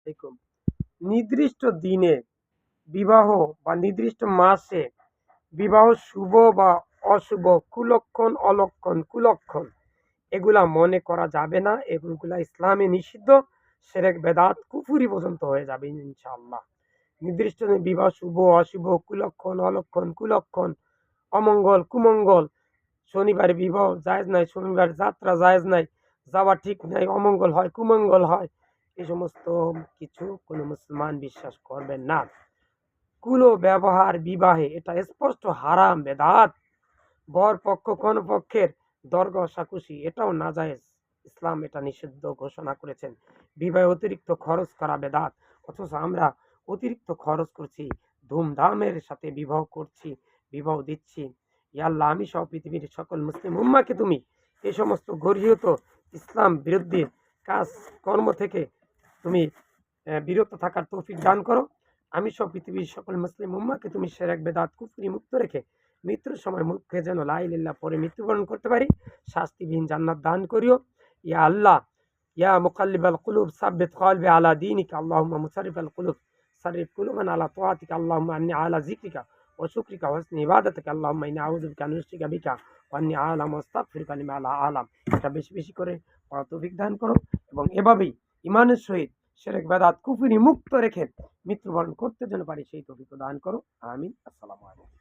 দেখুন, নির্দিষ্ট দিনে বিবাহ বা নির্দিষ্ট মাসে বিবাহ শুভ বা অশুভ, কুলক্ষণ, অলক্ষণ, কুলক্ষণ এগুলা মনে করা যাবে না। এগুলা ইসলামে নিষিদ্ধ। শিরক, বেদাত, কুফরি পর্যন্ত হয়ে যাবে ইনশাআল্লাহ। নির্দিষ্ট দিনে বিবাহ শুভ, অশুভ, কুলক্ষণ, অলক্ষণ, কুলক্ষণ, অমঙ্গল, কুমঙ্গল, শনিবারে বিবাহ জায়েজ নাই, শনিবার যাত্রা জায়েজ নাই, যাওয়া ঠিক নাই, অমঙ্গল হয়, কুমঙ্গল হয়। এই সমস্ত কিছু কোনো মুসলমান বিশ্বাস করবেন না। কুল ব্যবহার বিবাহে এটা স্পষ্ট হারাম, বেদাত। বর পক্ষ কোন পক্ষের দর কষাকষি এটাও নাজায়েজ। ইসলাম এটা নিষিদ্ধ ঘোষণা করেছেন। বিবাহে অতিরিক্ত খরচ করা বেদাত। অথচ আমরা অতিরিক্ত খরচ করছি, ধুমধামের সাথে বিবাহ করছি, বিবাহ দিচ্ছি। ইয়া আল্লাহ, আমি সহ পৃথিবীর সকল মুসলিম উম্মাহকে তুমি এই সমস্ত গর্হিত ইসলাম বিরোধী কাজ কর্ম থেকে তুমি বিরত থাকার তৌফিক দান করো। আমি সহ পৃথিবীর সকল মুসলিম উম্মাহকে তুমি শিরক, বেদাত, কুফরি মুক্ত রেখে মৃত্যুর সময় মুখে যেন লা ইলাহা ইল্লাল্লাহ পড়ে মৃত্যুবরণ করতে পারি। শাস্তিবিহীন জান্নাত দান করিও। ইয়া আল্লাহ, ইয়া মুকাল্লিবাল কুলুব সাব্বিত কলবি আলা দীনিকা, আল্লাহুম্মা মুসাররিফাল কুলুব সাররিফ কুলুবানা আলা তাআতিকা, আল্লাহুম্মা আন্নী আলা যিকরিকা ওয়া শুকরিকা ওয়া হুসনি ইবাদাতিকা, আল্লাহুম্মা ইন্নী আউযু বিকা আন উশরিকা বিকা ওয়া আন্নী আ'লামু ওয়া আস্তাগফিরুকা লিমা লা আ'লাম। এটা বেশি বেশি করে পড়ার তৌফিক দান করো এবং এভাবেই ঈমানের সহিত শিরক, বেদাত, কুফরি মুক্ত রেখে মৃত্যুবরণ করতে যেন পারি সেই তৌফিক দান করো। আমিন। আসসালামু আলাইকুম।